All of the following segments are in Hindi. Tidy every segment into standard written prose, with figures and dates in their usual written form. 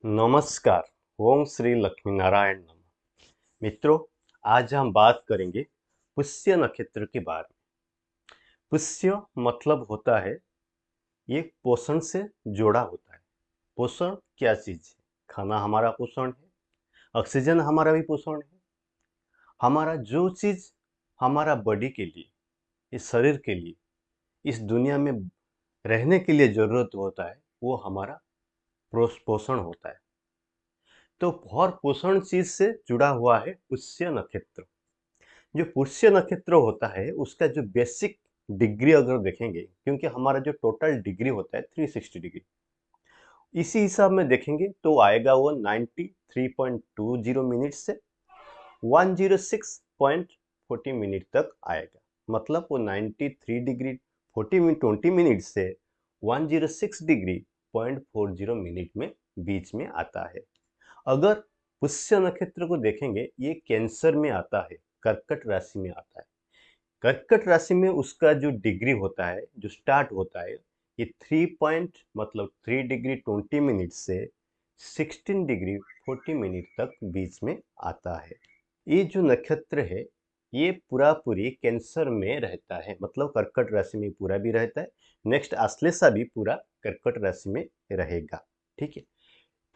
नमस्कार। ओम श्री लक्ष्मी नारायण नमः। मित्रों, आज हम बात करेंगे पुष्य नक्षत्र के बारे में। पुष्य मतलब होता है ये पोषण से जुड़ा होता है। पोषण क्या चीज है? खाना हमारा पोषण है, ऑक्सीजन हमारा भी पोषण है। हमारा जो चीज हमारा बॉडी के लिए, इस शरीर के लिए, इस दुनिया में रहने के लिए जरूरत होता है, वो हमारा पोषण होता है। तो हर पोषण चीज से जुड़ा हुआ है पुष्य नक्षत्र। जो पुष्य नक्षत्र होता है उसका जो बेसिक डिग्री अगर देखेंगे, क्योंकि हमारा जो टोटल डिग्री होता है 360 डिग्री, इसी हिसाब में देखेंगे तो आएगा वो 93.20 मिनट से 106.40 मिनट तक आएगा। मतलब वो 93 डिग्री 20 मिनट से 106 डिग्री 0.40 मिनट में बीच में आता है। अगर पुष्य नक्षत्र को देखेंगे, ये कैंसर में आता है, कर्कट राशि में आता है। कर्कट राशि में उसका जो डिग्री होता है, जो स्टार्ट होता है, ये 3 डिग्री 20 मिनट से 16 डिग्री 40 मिनट तक बीच में आता है। ये जो नक्षत्र है ये पूरा पूरी कैंसर में रहता है, मतलब कर्कट राशि में पूरा भी रहता है। नेक्स्ट आश्लेषा भी पूरा कर्कट राशि में रहेगा। ठीक है।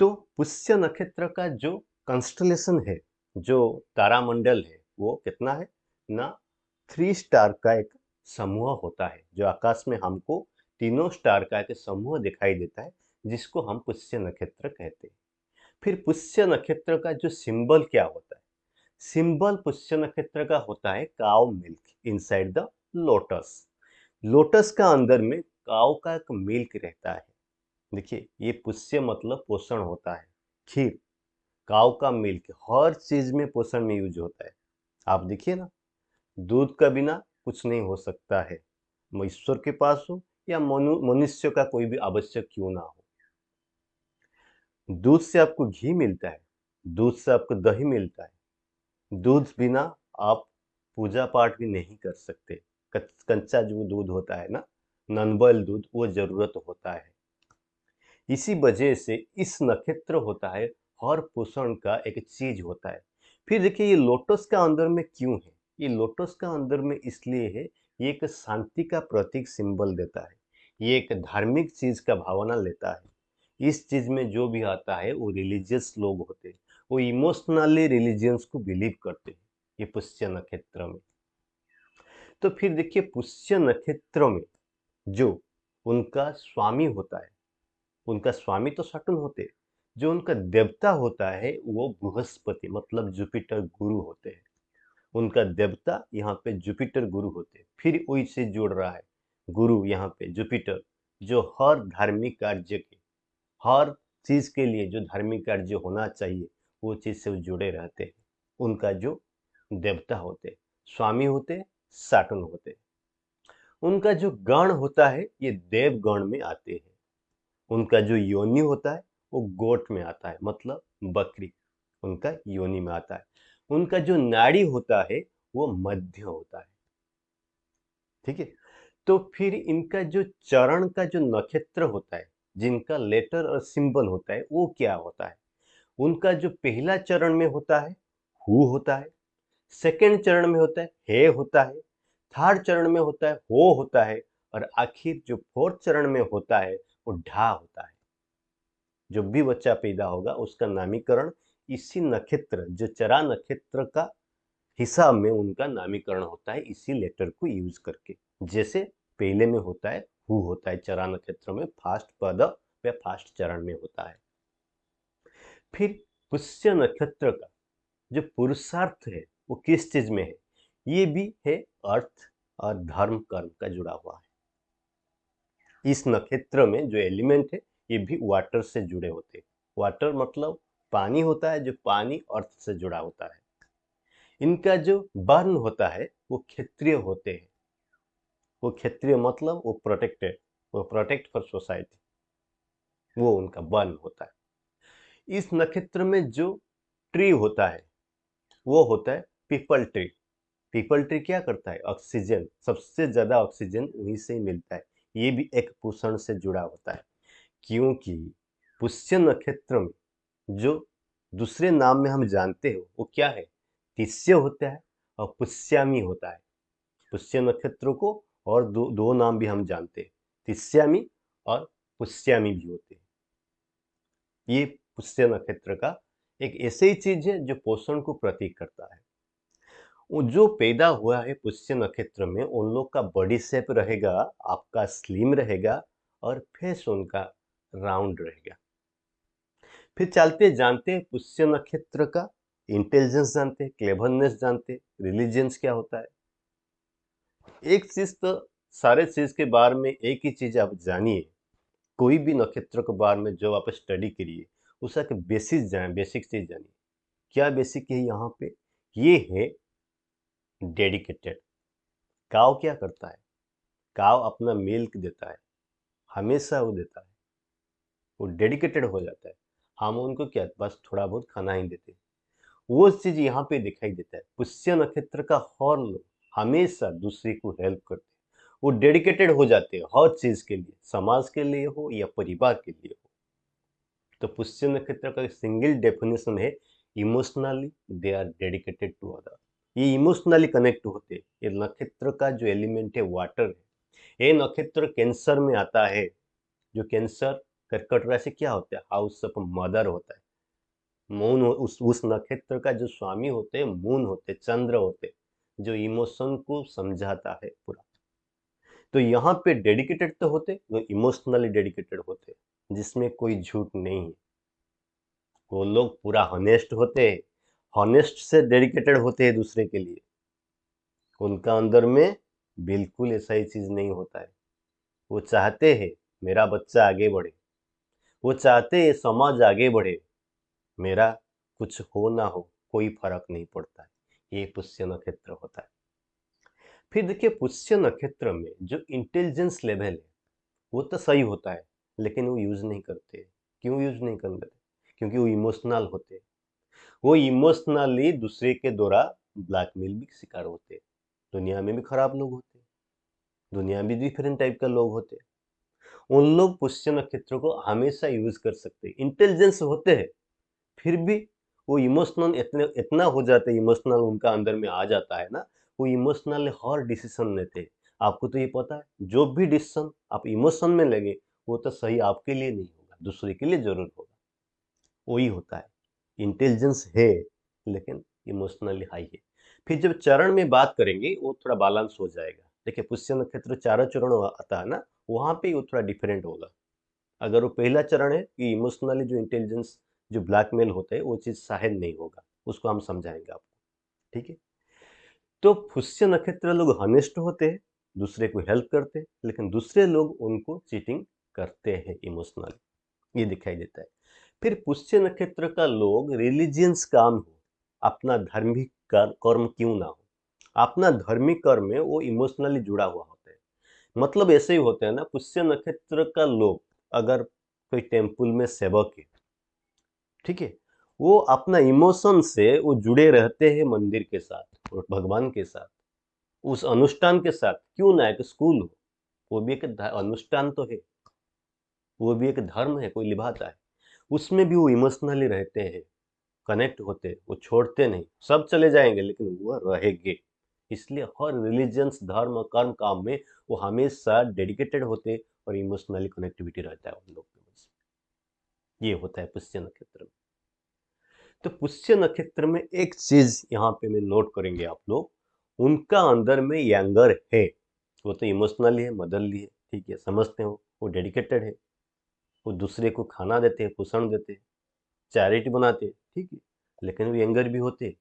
तो पुष्य नक्षत्र का जो कंस्टलेशन है, जो तारामंडल है, वो कितना है ना, 3 स्टार का एक समूह होता है। जो आकाश में हमको तीनों स्टार का एक समूह दिखाई देता है, जिसको हम पुष्य नक्षत्र कहते हैं। फिर पुष्य नक्षत्र का जो सिंबल क्या होता है? सिंबल पुष्य नक्षत्र का होता है cow milk inside the lotus. Lotus का अंदर में काउ का एक मिल्क रहता है। देखिए, ये पुष्य मतलब पोषण होता है। खीर, काऊ का मिल्क हर चीज में पोषण में यूज होता है। आप देखिए ना, दूध का बिना कुछ नहीं हो सकता है, वो ईश्वर के पास हो या मनुष्य का कोई भी आवश्यक क्यों ना हो। दूध से आपको घी मिलता है, दूध से आपको दही मिलता है। दूध बिना आप पूजा पाठ भी नहीं कर सकते। कच्चा जो दूध होता है ना, नॉन बॉयल दूध, वो जरूरत होता है। इसी वजह से इस नक्षत्र होता है हर पोषण का एक चीज होता है। फिर देखिए, ये लोटस का अंदर में क्यों है? ये लोटस का अंदर में इसलिए है, ये एक शांति का प्रतीक सिंबल देता है। ये एक धार्मिक चीज का भावना लेता है। इस चीज में जो भी आता है वो रिलीजियस लोग होते हैं, वो इमोशनली रिलीजियंस को बिलीव करते हैं ये पुष्य नक्षत्र में। तो फिर देखिए, पुष्य नक्षत्र में जो उनका स्वामी होता है, उनका स्वामी तो सटुन होते हैं, जो उनका देवता होता है वो बृहस्पति मतलब जुपिटर गुरु होते हैं। उनका देवता यहाँ पे जुपिटर गुरु होते हैं। फिर वही से जोड़ रहा है गुरु यहाँ पे जुपिटर, जो हर धार्मिक कार्य के, हर चीज के लिए जो धार्मिक कार्य होना चाहिए वो चीज से वो जुड़े रहते हैं। उनका जो देवता होते हैं, स्वामी होते हैं, साटन होते हैं। उनका जो गण होता है ये देव गण में आते हैं। उनका जो योनि होता है वो गोट में आता है, मतलब बकरी उनका योनि में आता है। उनका जो नाड़ी होता है वो मध्य होता है। ठीक है। तो फिर इनका जो चरण का जो नक्षत्र होता है, जिनका लेटर और सिंबल होता है, वो क्या होता है? उनका जो पहला चरण में होता है हु होता है, सेकंड चरण में होता है हे होता है, थर्ड चरण में होता है हो होता है, और आखिर जो फोर्थ चरण में होता है वो ढा होता है। जब भी बच्चा पैदा होगा उसका नामकरण इसी नक्षत्र, जो चरा नक्षत्र का हिसाब में उनका नामकरण होता है, इसी लेटर को यूज करके। जैसे पहले में होता है हु होता है चरा नक्षत्र में, फास्ट पद या फास्ट चरण में होता है। फिर पुष्य नक्षत्र का जो पुरुषार्थ है वो किस चीज में है? ये भी है अर्थ और धर्म कर्म का जुड़ा हुआ है। इस नक्षत्र में जो एलिमेंट है ये भी वाटर से जुड़े होते हैं। वाटर मतलब पानी होता है, जो पानी अर्थ से जुड़ा होता है। इनका जो वर्ण होता है वो क्षत्रिय होते हैं। वो क्षत्रिय मतलब वो प्रोटेक्टेड, वो प्रोटेक्ट फॉर सोसाइटी, वो उनका वर्ण होता है। इस नक्षत्र में जो ट्री होता है वो होता है पीपल ट्री। पीपल ट्री क्या करता है? ऑक्सीजन, सबसे ज्यादा ऑक्सीजन वहीं से ही मिलता है। ये भी एक पोषण से जुड़ा होता है, क्योंकि पुष्य नक्षत्र में जो दूसरे नाम में हम जानते हो वो क्या है? तिस्स्य होता है और पुष्यामी होता है। पुष्य नक्षत्र को और दो नाम भी हम जानते हैं, तिस्यामी और पुष्यामी भी होते हैं। ये पुष्य नक्षत्र का एक ऐसी ही चीज है जो पोषण को प्रतीक करता है। वो जो पैदा हुआ है पुष्य नक्षत्र में, उन लोग का बॉडी शेप रहेगा, आपका स्लिम रहेगा और फेस उनका राउंड रहेगा। फिर चलते जानते हैं पुष्य नक्षत्र का इंटेलिजेंस जानते हैं, क्लेवरनेस जानते हैं, रिलीजियंस क्या होता है। एक चीज तो सारे चीज के बारे में एक ही चीज आप जानिए, कोई भी नक्षत्र के बारे में जो आप स्टडी करिए उसका बेसिक जाने, बेसिक चीज जानिए। क्या बेसिक है यहाँ पे? ये है डेडिकेटेड। काव क्या करता है? काव अपना मिल्क देता है, हमेशा वो देता है, वो डेडिकेटेड हो जाता है। हम उनको क्या बस थोड़ा बहुत खाना ही देते हैं। वो चीज यहाँ पे दिखाई देता है। पुष्य नक्षत्र का हर लोग हमेशा दूसरे को हेल्प करते हैं, वो डेडिकेटेड हो जाते हैं हर चीज के लिए, समाज के लिए हो या परिवार के लिए हो। तो पुष्य नक्षत्र का सिंगल डेफिनेशन है, emotionally they are dedicated to other. ये इमोशनली कनेक्ट होते हैं। ये नक्षत्र का जो एलिमेंट है वाटर है। ये नक्षत्र कैंसर में आता है। जो कैंसर कर्कट राशि क्या होता है? हाउस ऑफ मदर होता है। मून उस नक्षत्र का जो स्वामी होते हैं मून होते, चंद्र होते, जो इमोशन को समझाता है पूरा। तो यहाँ पे डेडिकेटेड तो होते, वो इमोशनली डेडिकेटेड होते, जिसमें कोई झूठ नहीं है। वो लोग पूरा हॉनेस्ट होते हैं, हॉनेस्ट से डेडिकेटेड होते हैं दूसरे के लिए। उनका अंदर में बिल्कुल ऐसा ही चीज नहीं होता है। वो चाहते हैं मेरा बच्चा आगे बढ़े, वो चाहते हैं समाज आगे बढ़े, मेरा कुछ हो ना हो कोई फर्क नहीं पड़ता है। ये पुष्य नक्षत्र होता है। फिर देखिए पुष्य नक्षत्र में जो इंटेलिजेंस लेवल है वो तो सही होता है, लेकिन वो यूज नहीं करते। क्यों यूज नहीं करते? क्योंकि वो इमोशनल होते, वो इमोशनली दूसरे के द्वारा ब्लैकमेल भी शिकार होते। दुनिया में भी खराब लोग होते, दुनिया में भी डिफरेंट टाइप का लोग होते। उन लोग पुष्य नक्षत्र को हमेशा यूज कर सकते, इंटेलिजेंस होते हैं, फिर भी वो इमोशनल इतने इतना हो जाते, इमोशनल उनका अंदर में आ जाता है ना, वो इमोशनल हर डिसीजन लेते हैं। आपको तो ये पता है, जो भी डिसीजन आप इमोशन में लेंगे वो तो सही आपके लिए नहीं होगा, दूसरे के लिए जरूर होगा। वही होता है, इंटेलिजेंस है लेकिन इमोशनली हाई है। फिर जब चरण में बात करेंगे वो थोड़ा बैलेंस हो जाएगा। देखिए पुष्य नक्षत्र चारों चरण आता है ना, वहां पे वो थोड़ा डिफरेंट होगा। अगर वो पहला चरण है कि इमोशनली जो इंटेलिजेंस जो ब्लैकमेल होते हैं वो चीज शायद नहीं होगा, उसको हम समझाएंगे आपको। ठीक है, तो पुष्य नक्षत्र लोग हनेस्ट होते हैं, दूसरे को हेल्प करते हैं, लेकिन दूसरे लोग उनको चीटिंग करते हैं इमोशनली, ये दिखाई देता है। फिर पुष्य नक्षत्र का लोग रिलीजियंस काम हो, अपना धार्मिक कर्म क्यों ना हो, अपना धार्मिक कर्म में वो इमोशनली जुड़ा हुआ होता है। मतलब ऐसे ही होते हैं ना, पुष्य नक्षत्र का लोग अगर कोई टेम्पल में सेवक है, ठीक है, वो अपना इमोशन से वो जुड़े रहते हैं मंदिर के साथ और भगवान के साथ, उस अनुष्ठान के साथ। क्यों ना एक स्कूल हो, वो भी एक अनुष्ठान तो है, वो भी एक धर्म है, कोई निभाता है, उसमें भी वो इमोशनली रहते हैं, कनेक्ट होते हैं, वो छोड़ते नहीं। सब चले जाएंगे लेकिन वो रहेंगे। इसलिए हर रिलीजियंस धर्म कर्म काम में वो हमेशा डेडिकेटेड होते और इमोशनली कनेक्टिविटी रहता है उन लोग के बीच। ये होता है पुष्य नक्षत्र में। तो पुष्य नक्षत्र में एक चीज यहाँ पे में नोट करेंगे आप लोग, उनका अंदर में यंगर है। वो तो इमोशनली है, मदरली है, ठीक है, समझते हो, वो डेडिकेटेड है, वो दूसरे को खाना देते हैं, पोषण देते हैं, चैरिटी बनाते हैं, ठीक है, लेकिन वो यंगर भी होते हैं।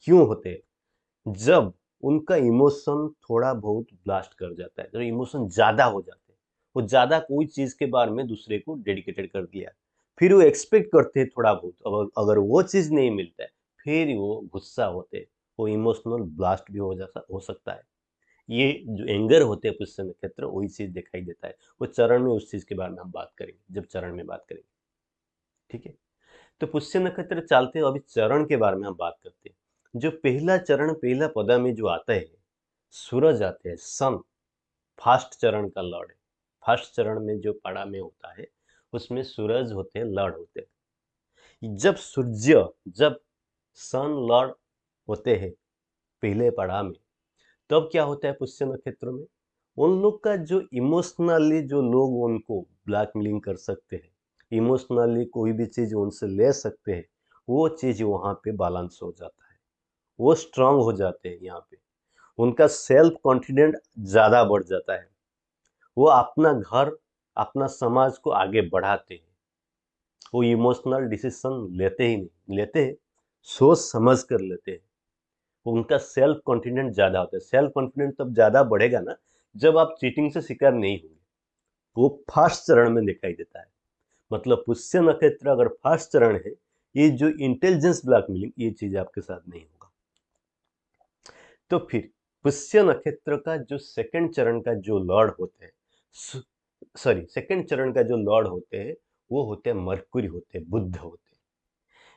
क्यों होते हैं? जब उनका इमोशन थोड़ा बहुत ब्लास्ट कर जाता है, जब इमोशन ज्यादा हो जाते हैं, वो ज्यादा कोई चीज के बारे में दूसरे को डेडिकेटेड कर दिया, फिर वो एक्सपेक्ट करते हैं थोड़ा बहुत, अगर वो चीज नहीं मिलता है फिर वो गुस्सा होते हैं, वो इमोशनल ब्लास्ट भी हो सकता है। ये जो एंगर होते हैं पुष्य नक्षत्र, वही चीज दिखाई देता है। वो चरण में उस चीज के बारे में हम बात करेंगे जब चरण में बात करेंगे, ठीक है। तो पुष्य नक्षत्र चलते हैं, अभी चरण के बारे में हम बात करते हैं। जो पहला चरण, पहला पदा में जो आता है, सूरज आते हैं, सन, फर्स्ट चरण का लॉर्ड है। फर्स्ट चरण में जो पड़ा में होता है उसमें सूरज होते हैं, लॉर्ड होते हैं। जब सूर्य, जब सन लॉर्ड होते हैं पहले पड़ाव में, तब क्या होता है पुष्य नक्षत्र में, उन लोग का जो इमोशनली, जो लोग उनको ब्लैकमेलिंग कर सकते हैं, इमोशनली कोई भी चीज उनसे ले सकते हैं, वो चीज वहां पे बैलेंस हो जाता है, वो स्ट्रांग हो जाते हैं। यहाँ पे उनका सेल्फ कॉन्फिडेंट ज्यादा बढ़ जाता है, वो अपना घर, अपना समाज को आगे बढ़ाते हैं, वो इमोशनल डिसीजन लेते ही नहीं, लेते हैं सोच समझ कर लेते हैं, उनका सेल्फ कॉन्फिडेंट ज्यादा होता है। सेल्फ कॉन्फिडेंट तब ज्यादा बढ़ेगा ना जब आप चीटिंग से शिकार नहीं होंगे, वो फर्स्ट चरण में दिखाई देता है। मतलब पुष्य नक्षत्र अगर फर्स्ट चरण है, ये जो इंटेलिजेंस ब्लैकमेलिंग, ये चीज आपके साथ नहीं होगा। तो फिर पुष्य नक्षत्र का जो सेकंड चरण का जो लॉर्ड होते हैं, सॉरी सेकंड चरण का जो लॉर्ड होते हैं, वो होते हैं मरकुरी, होते हैं बुध होते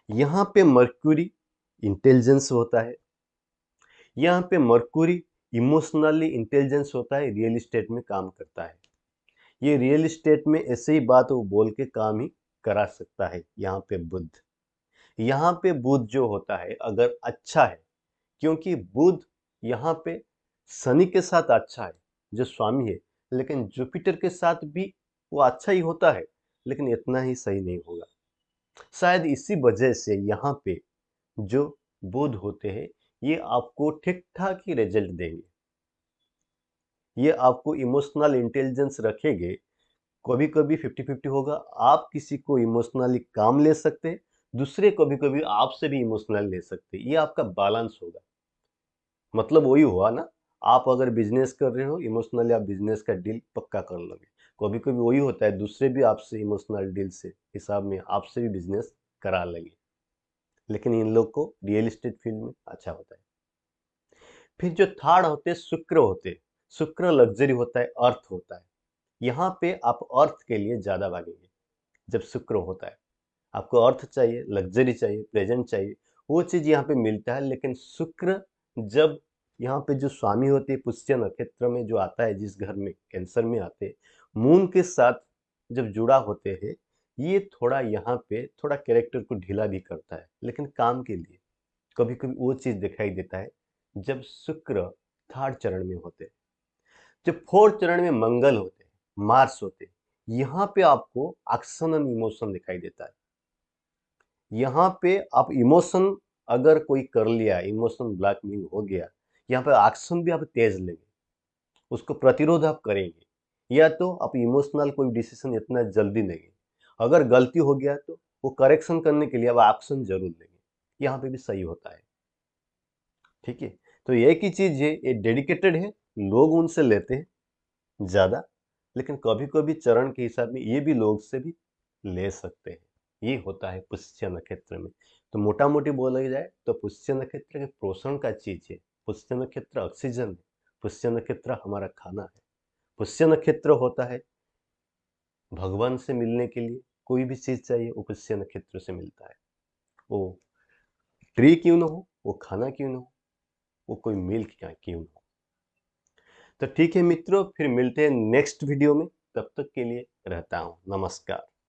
हैं। यहाँ पे मरकुरी इंटेलिजेंस होता है, यहाँ पे मरकुरी इमोशनली इंटेलिजेंस होता है, रियल एस्टेट में काम करता है। ये रियल एस्टेट में ऐसे ही बात वो बोल के काम ही करा सकता है। यहाँ पे बुध, यहाँ पे बुध जो होता है अगर अच्छा है, क्योंकि बुध यहाँ पे शनि के साथ अच्छा है जो स्वामी है, लेकिन जुपिटर के साथ भी वो अच्छा ही होता है, लेकिन इतना ही सही नहीं होगा। शायद इसी वजह से यहाँ पे जो बुध होते हैं, ये आपको ठीक ठाक ही रिजल्ट देंगे, ये आपको इमोशनल इंटेलिजेंस रखेंगे। कभी कभी 50-50 होगा, आप किसी को इमोशनली काम ले सकते हैं, दूसरे कभी कभी आपसे भी इमोशनल ले सकते हैं, ये आपका बैलेंस होगा। मतलब वही हुआ ना, आप अगर बिजनेस कर रहे हो, इमोशनली आप बिजनेस का डील पक्का कर लोगे। कभी कभी वही होता है, दूसरे भी आपसे इमोशनल डील से हिसाब में आपसे भी बिजनेस करा लेंगे, लेकिन इन लोग को रियल एस्टेट फील्ड में अच्छा होता है। फिर जो थर्ड होते हैं शुक्र होते हैं, शुक्र लग्जरी होता है, अर्थ होता है। यहाँ पे आप अर्थ के लिए ज्यादा भागेंगे जब शुक्र होता है। आपको अर्थ चाहिए, लग्जरी चाहिए, प्रेजेंट चाहिए, वो चीज यहाँ पे मिलता है। लेकिन शुक्र जब यहाँ पे जो स्वामी होते हैं पुष्य नक्षत्र में जो आता है, जिस घर में कैंसर में आते हैं, मून के साथ जब जुड़ा होते हैं, ये थोड़ा यहाँ पे थोड़ा कैरेक्टर को ढीला भी करता है, लेकिन काम के लिए कभी कभी वो चीज दिखाई देता है जब शुक्र थर्ड चरण में होते हैं। जब फोर्थ चरण में मंगल होते हैं, मार्स होते हैं, यहाँ पे आपको एक्शन एंड इमोशन दिखाई देता है। यहाँ पे आप इमोशन अगर कोई कर लिया, इमोशन ब्लैकमेलिंग हो गया, यहाँ पे एक्शन भी आप तेज लेंगे, उसको प्रतिरोध आप करेंगे, या तो आप इमोशनल कोई डिसीजन इतना जल्दी लेंगे, अगर गलती हो गया तो वो करेक्शन करने के लिए आप एक्शन जरूर लेंगे, यहाँ पे भी सही होता है। ठीक है, तो एक ही चीज है, ये डेडिकेटेड है, लोग उनसे लेते हैं ज्यादा, लेकिन कभी कभी चरण के हिसाब में ये भी लोग से भी ले सकते हैं। ये होता है पुष्य नक्षत्र में। तो मोटा मोटी बोला जाए तो पुष्य नक्षत्र के पोषण का चीज है, पुष्य नक्षत्र ऑक्सीजन है, पुष्य नक्षत्र हमारा खाना है, पुष्य नक्षत्र होता है भगवान से मिलने के लिए, कोई भी चीज चाहिए वो पुष्य नक्षत्र से मिलता है। वो ट्री क्यों ना हो, वो खाना क्यों ना हो, वो कोई मिल्क क्यों ना हो। तो ठीक है मित्रों, फिर मिलते हैं नेक्स्ट वीडियो में, तब तक के लिए रहता हूँ, नमस्कार।